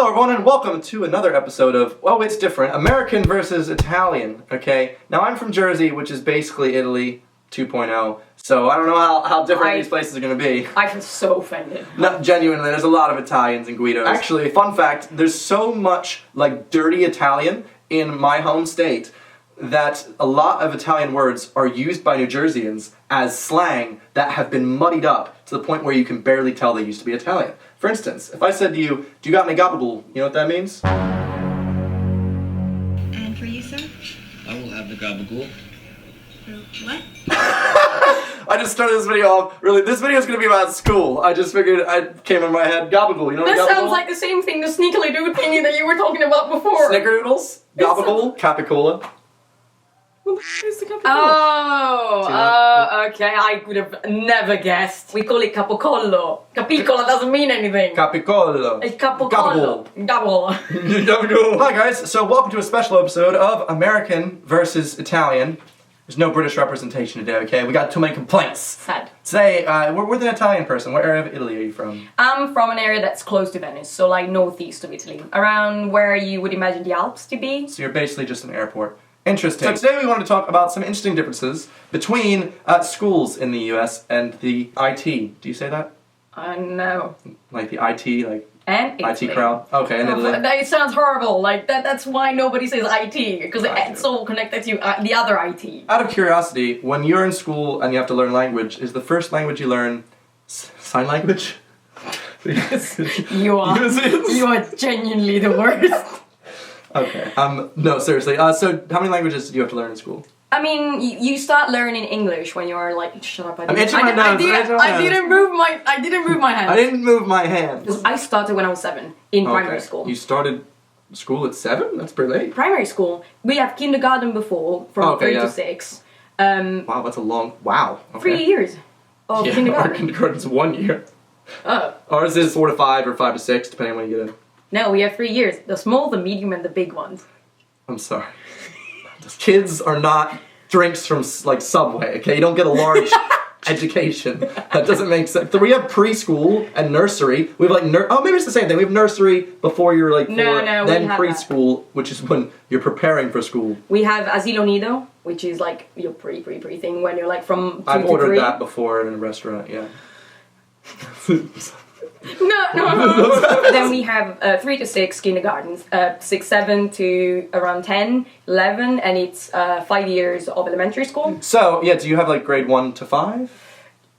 Hello everyone and welcome to another episode of, well, it's different, American versus Italian, okay? Now I'm from Jersey, which is basically Italy 2.0, so I don't know how different these places are going to be. I feel so offended. No, genuinely, there's a lot of Italians in Guido. Actually, fun fact, there's so much, like, dirty Italian in my home state that a lot of Italian words are used by New Jerseyans as slang that have been muddied up to the point where you can barely tell they used to be Italian. For instance, if I said to you, do you got any gabagool? You know what that means? And for you, sir? I will have the gabagool. What? I just started this video off, really, this video is going to be about school. I just figured, it came in my head, gabagool, you know what That gabagool? sounds like the same thing, the sneakily do thingy that you were talking about before. Snickerdoodles, gabagool, capicola. What the f*** is the capicola? Okay, I would have never guessed. We call it capocollo. Capicola doesn't mean anything. Capicola. It's capocollo. Gabble. Gabagool. Hi guys, so welcome to a special episode of American versus Italian. There's no British representation today, okay? We got too many complaints. Sad. Today, we're with an Italian person. What area of Italy are you from? I'm from an area that's close to Venice, so like northeast of Italy. Around where you would imagine the Alps to be. So you're basically just an airport. Interesting. So today we want to talk about some interesting differences between schools in the US and the IT. Do you say that? No. Like the IT, like And Italy. IT crowd? Okay, in Italy. It sounds horrible. Like that's why nobody says IT, because it's all connected to the other IT. Out of curiosity, when you're in school and you have to learn language, is the first language you learn sign language? You are genuinely the worst. Okay. No, seriously. So how many languages do you have to learn in school? I mean, you start learning English when you are like, shut up. I'm itching my nose. I didn't move my hand. I didn't move my hands. I started when I was 7 in primary school. You started school at 7? That's pretty late. Primary school. We have kindergarten before, from 3 to 6. Wow, that's a long... Wow. Okay. 3 years of kindergarten. Our kindergarten's 1 year. Oh. Ours is 4 to 5 or 5 to 6, depending on when you get in. No, we have 3 years. The small, the medium, and the big ones. I'm sorry. Kids are not drinks from, like, Subway, okay? You don't get a large education. That doesn't make sense. We have preschool and nursery. We have, like, maybe it's the same thing. We have nursery before you're, like, 4. No, then we have preschool, which is when you're preparing for school. We have asilo nido, which is, like, your pre thing when you're, like, from 2 I've to ordered 3. that before in a restaurant, yeah. No. Then we have 3 to 6 kindergartens, 6, 7 to around 10, 11, and it's 5 years of elementary school. So, yeah, do you have like grade 1 to 5?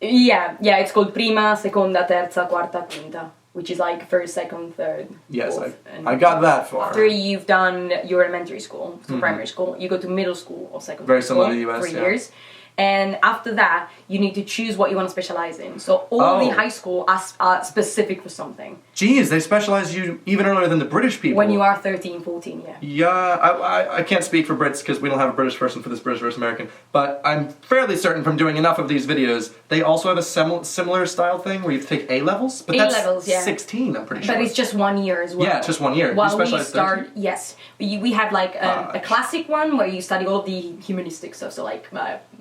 Yeah, it's called prima, seconda, terza, quarta, quinta, which is like first, second, third. Yes, fourth, I got that far. After you've done your elementary school, so primary school, you go to middle school or secondary Very school. similar to the US, 3 years. And after that, you need to choose what you want to specialize in. So all the high school are specific for something. Geez, they specialize you even earlier than the British people. When you are 13, 14, yeah. Yeah, I can't speak for Brits because we don't have a British person for this British versus American. But I'm fairly certain from doing enough of these videos, they also have a similar style thing where you take A-levels. But that's A-levels, yeah. 16, I'm pretty sure. But it's just 1 year as well. Yeah, it's just 1 year. While you we specialize start, 13? yes. We have like a classic one where you study all the humanistic stuff, so like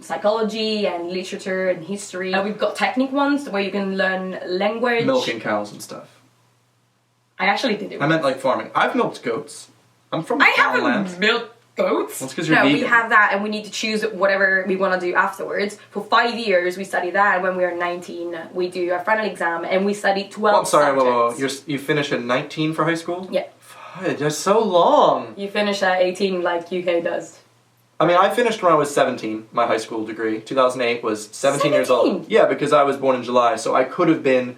psychology and literature and history. We've got technic ones where you can learn language. Milking cows and stuff. I actually did it. I meant like farming. I've milked goats. I'm from I farmland. haven't milked goats. That's because you're no, vegan. we have that and we need to choose whatever we want to do afterwards. For 5 years we study that, and when we are 19 we do our final exam and we study 12 I'm sorry, subjects. You finish at 19 for high school? Yeah. That's so long. You finish at 18 like UK does. I mean, I finished when I was 17, my high school degree. 2008 was 17 years old. Yeah, because I was born in July, so I could have been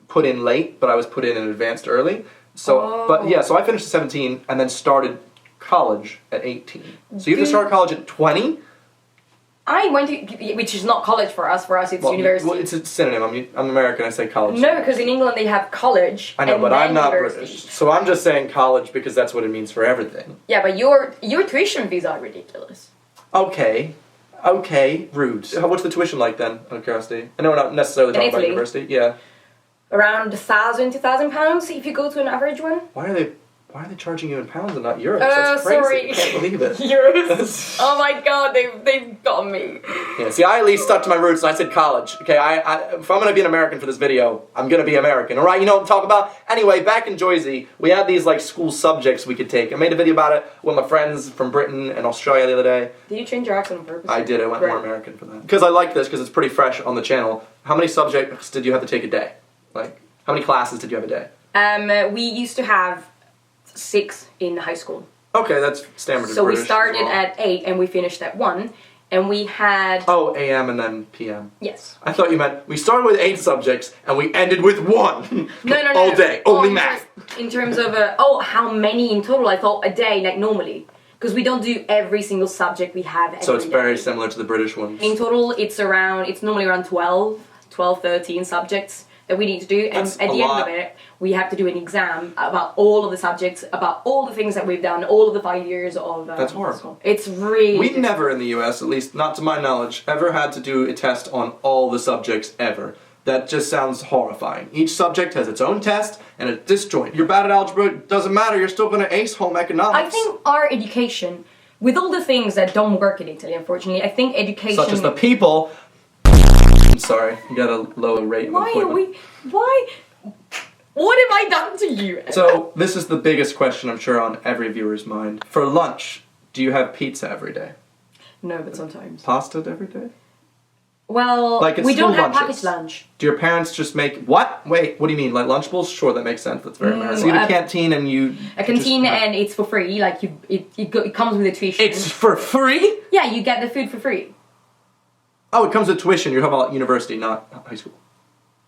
put in late, but I was put in advanced early. So, But yeah, so I finished at 17 and then started college at 18. So you have to start college at 20? I went to, which is not college for us it's university. Well, it's a synonym. I'm American, I say college. No, because in England they have college. I know, and but then I'm not university. British. So I'm just saying college because that's what it means for everything. Yeah, but your tuition fees are ridiculous. Okay, rude. What's the tuition like then, out of curiosity? I know we're not necessarily talking about university. Yeah. Around £1,000, £2,000 if you go to an average one. Why are they... Why are they charging you in pounds and not euros? That's crazy. Sorry. I can't believe it. Euros. Oh my god, they've got me. Yeah, see, I at least stuck to my roots and I said college. Okay, if I'm gonna be an American for this video, I'm gonna be American, alright? You know what I'm talking about? Anyway, back in Jersey, we had these like school subjects we could take. I made a video about it with my friends from Britain and Australia the other day. Did you change your accent on purpose? I did, I went more American for that. Because I like this, because it's pretty fresh on the channel. How many subjects did you have to take a day? Like, how many classes did you have a day? We used to have 6 in high school. Okay, that's standard. So British we started as well. at 8 and we finished at 1. And we had... Oh, AM and then PM. Yes. I thought you meant we started with 8 subjects and we ended with 1. No. All day, only in math. In terms of, how many in total? I thought a day, like normally. Because we don't do every single subject we have every So it's day. very similar to the British ones. In total, it's normally around 12, 13 subjects that we need to do. And That's at a the end lot. of it, we have to do an exam about all of the subjects, about all the things that we've done, all of the 5 years of That's horrible. school. It's really... We never in the US, at least not to my knowledge, ever had to do a test on all the subjects ever. That just sounds horrifying. Each subject has its own test and a disjoint. You're bad at algebra, it doesn't matter, you're still gonna ace home economics. I think our education, with all the things that don't work in Italy, unfortunately, I think education... Such as the people... I'm sorry, you got a low rate of Why are employment. Why? What have I done to you? So, this is the biggest question I'm sure on every viewer's mind. For lunch, do you have pizza every day? No, but sometimes. Pasta every day? Well, Like it's we don't school have lunches. packaged lunch. Do your parents just make... What? Wait, what do you mean? Like Lunchables? Sure, that makes sense. That's very American. So you have a canteen and you... A canteen just- and it's for free. Like it comes with a tuition. It's for free? Yeah, you get the food for free. Oh, it comes with tuition. You're talking about university, not high school.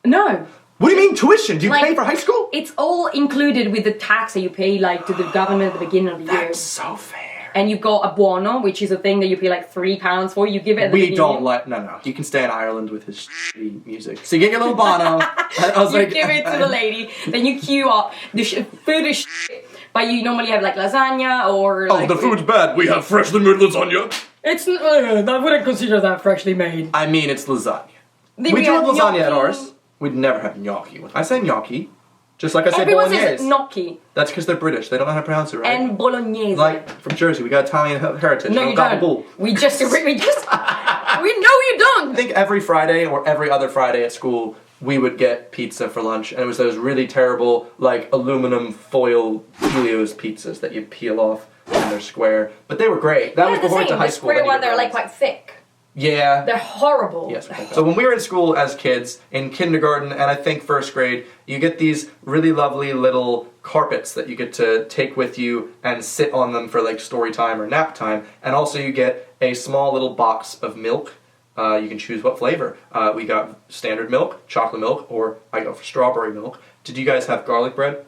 No, What do you mean tuition? Do you Like- pay for high school? it's all included with the tax that you pay, like to the government at the beginning of the year. That's so fair. And you've got a buono, which is a thing that you pay like £3 for. You give it at the We beginning. don't like... No. You can stay in Ireland with his shitty music. So you get your little Bono. I was You like... give it to the lady, then you queue up. The food is shit, but you normally have like lasagna or. Oh, like, the food's bad. We have freshly made lasagna. It's I wouldn't consider that freshly made. I mean, it's lasagna. Then We do have lasagna gnocchi. at ours. We'd never have gnocchi. I say gnocchi, just like I say Everyone bolognese. says gnocchi That's because they're British. They don't know how to pronounce it right. and bolognese. Like from Jersey, we got Italian heritage. no, We you got don't. bull. We just we know you don't. I think every Friday or every other Friday at school, we would get pizza for lunch, and it was those really terrible, like aluminum foil Helio's pizzas that you peel off and they're square. But they were great. That was the before I went to same. high The school. square then you one, they're like realize- quite thick. Yeah. They're horrible. Yes. So when we were in school as kids, in kindergarten and I think first grade, you get these really lovely little carpets that you get to take with you and sit on them for like story time or nap time. And also you get a small little box of milk. You can choose what flavor. We got standard milk, chocolate milk, or I go for strawberry milk. Did you guys have garlic bread?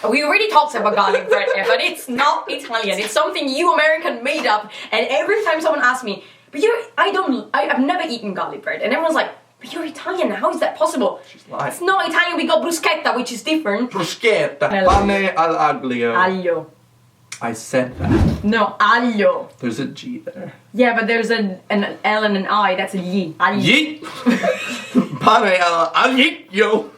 We already talked about garlic bread, but it's not Italian. It's something you American made up. And every time someone asks me, but I've never eaten garlic bread. And everyone's like, but you're Italian, how is that possible? She's lying. It's not Italian, we got bruschetta, which is different. Bruschetta, pane all'aglio. Aglio. I said that. No, aglio. There's a G there. Yeah, but there's an L and an I, that's a Y. Aglio. Yeet! Pane all'aglio.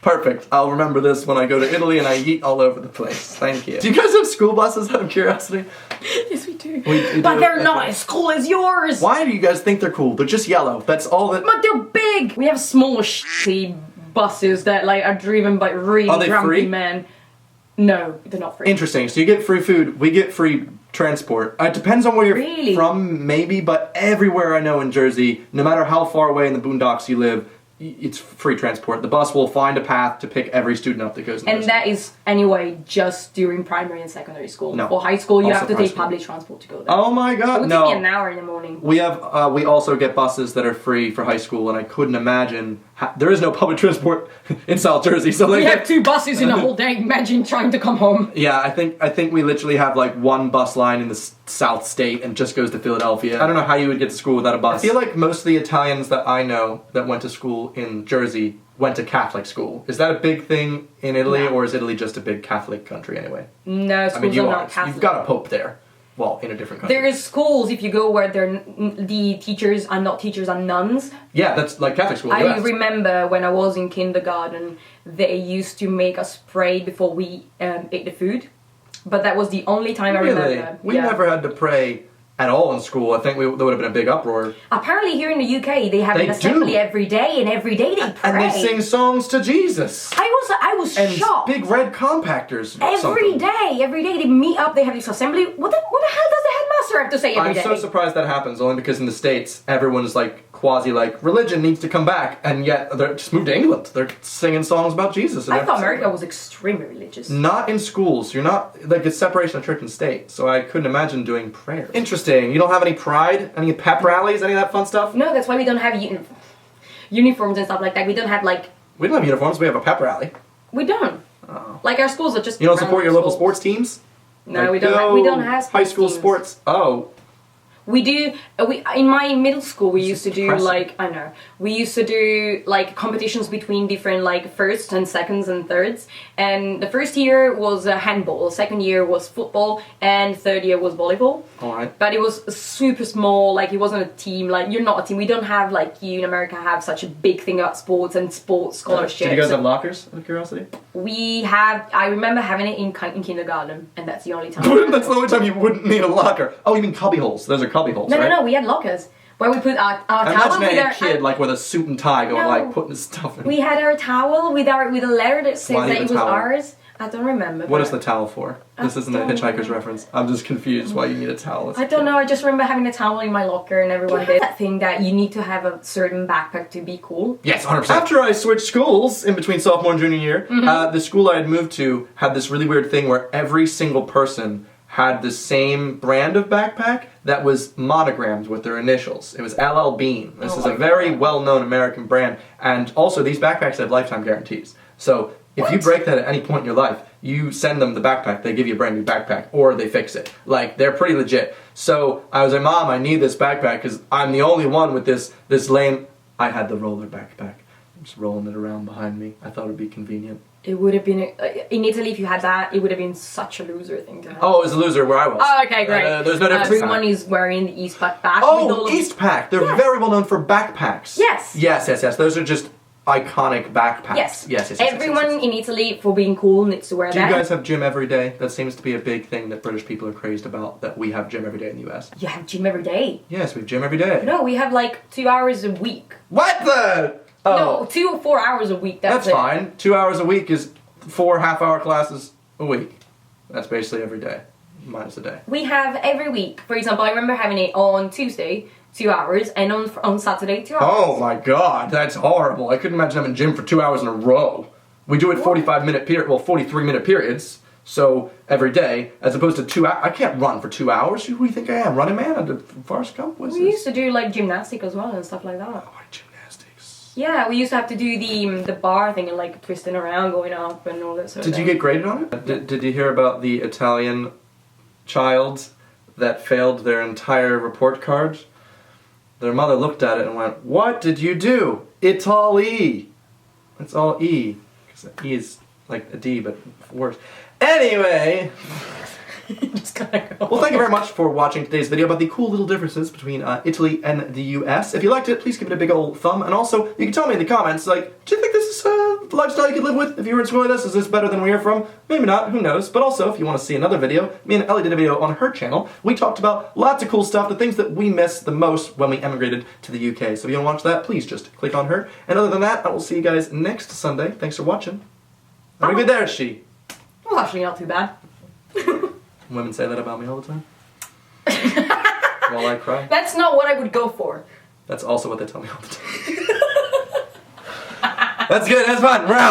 Perfect. I'll remember this when I go to Italy and I eat all over the place. Thank you. Do you guys have school buses out of curiosity? Yes, we do. We But do. they're not as cool as yours. Why do you guys think they're cool? They're just yellow. That's all that... But they're big. We have small shitty buses that like are driven by really Are they grumpy free? men. No, they're not free. Interesting. So you get free food. We get free transport. It depends on where you're Really? from, maybe, but everywhere I know in Jersey, no matter how far away in the boondocks you live, it's free transport. The bus will find a path to pick every student up that goes in the And bus. that is anyway just during primary and secondary school. No. For high school, you Also have to for high take school. public transport to go there. Oh my It god, would no. take me an hour in the morning. We have, we also get buses that are free for high school, and I couldn't imagine, there is no public transport in South Jersey, so We like... have 2 buses in a whole day. Imagine trying to come home. Yeah, I think we literally have like one bus line in the South State and just goes to Philadelphia. I don't know how you would get to school without a bus. I feel like most of the Italians that I know that went to school in Jersey went to Catholic school. Is that a big thing in Italy, No. or is Italy just a big Catholic country anyway? No, schools I mean, you are are. not Catholic. You've got a pope there. Well, in a different country. There's schools, if you go, where the teachers are not teachers, are nuns. Yeah, that's like Catholic school. I US. remember when I was in kindergarten, they used to make us pray before we ate the food. But that was the only time I remember. We never had to pray at all in school. I think there would have been a big uproar. Apparently here in the UK, they have an assembly every day, and every day they pray. And they sing songs to Jesus. I was and shocked. Big red compactors. Every day they meet up, they have this assembly. What the hell does the headmaster have to say every day? I'm so surprised that happens, only because in the States, everyone's like, quasi like, religion needs to come back, and yet they're just moved to England. They're singing songs about Jesus. I thought America was extremely religious. Not in schools. You're not, like, it's separation of church and state, so I couldn't imagine doing prayer. Interesting. You don't have any pride? Any pep rallies? Any of that fun stuff? No, that's why we don't have uniforms and stuff like that. We don't have, like... We don't have uniforms, we have a pep rally. We don't. Oh. Like, our schools are just... You don't support your local sports teams? No, like, we don't have sports high school teams. sports. Oh. We do, in my middle school, we used to do, depressing. like, I know, we used to do, like, competitions between different, like, first and seconds and thirds, and the first year was handball, second year was football, and third year was volleyball. Alright. But it was super small, like, it wasn't a team, like, you're not a team, we don't have, like, you in America have such a big thing about sports and sports scholarships. Did you guys have lockers, out of curiosity? We have, I remember having it in kindergarten, and that's the only time. That's the only time you wouldn't need a locker. Oh, you mean cubby holes. Those are cubby holes, No, right? no, we had lockers where we put our towel Imagine with a our kid like with a suit and tie going No. like putting his stuff in. We had our towel with a letter that says Why do you that have it a was towel? ours. I don't remember. What but- is the towel for? This isn't a don't Hitchhiker's know. reference. I'm just confused why you need a towel. as a I don't kid. know. I just remember having a towel in my locker, and everyone did that thing that you need to have a certain backpack to be cool. Yes, 100%. After I switched schools in between sophomore and junior year, the school I had moved to had this really weird thing where every single person had the same brand of backpack that was monogrammed with their initials. It was LL Bean. This is a very well-known American brand, and also these backpacks have lifetime guarantees. So if you break that at any point in your life, you send them the backpack, they give you a brand new backpack, or they fix it. Like, they're pretty legit. So I was like, Mom, I need this backpack because I'm the only one with this lame... I had the roller backpack. I'm just rolling it around behind me. I thought it would be convenient. It would have been in Italy if you had that. It would have been such a loser thing to have. Oh, it was a loser where I was. Oh, okay, great. There's no difference. Everyone is wearing the East backpack. with Oh, all of- Eastpak. They're Yes. very well known for backpacks. Yes. Yes. Those are just iconic backpacks. Yes. Everyone in Italy, for being cool, needs to wear Do that. you guys have gym every day? That seems to be a big thing that British people are crazed about, that we have gym every day in the US. You have gym every day. Yes, we have gym every day. No, we have like 2 hours a week. What the? Oh, No, 2 or 4 hours a week. that's it. fine. 2 hours a week is 4 half-hour classes a week. That's basically every day, minus a day. We have every week. For example, I remember having it on Tuesday, 2 hours, and on Saturday, 2 hours. Oh my god, that's horrible. I couldn't imagine having gym for 2 hours in a row. We do it 43-minute periods, so every day, as opposed to 2 hours. I can't run for 2 hours. Who do you think I am? Running Man under Forrest Gump? What's We this? used to do like gymnastics as well and stuff like that. Oh, gymnastics. Yeah, we used to have to do the bar thing and like twisting around, going up and all that sort of Did you thing. get graded on it? Did you hear about the Italian child that failed their entire report card? Their mother looked at it and went, "What did you do? It's all E. It's all E." Because E is like a D, but worse. Anyway... Just gotta go. Well, thank you very much for watching today's video about the cool little differences between Italy and the US. If you liked it, please give it a big old thumb. And also, you can tell me in the comments, like, do you think this is the lifestyle you could live with if you were in school like this? Is this better than where you're from? Maybe not, who knows. But also, if you want to see another video, me and Ellie did a video on her channel. We talked about lots of cool stuff, the things that we miss the most when we emigrated to the UK. So if you want to watch that, please just click on her. And other than that, I will see you guys next Sunday. Thanks for watching. Have a good day, she. Well, actually not too bad. Women say that about me all the time. While I cry. That's not what I would go for. That's also what they tell me all the time. That's good, that's fun, we're out!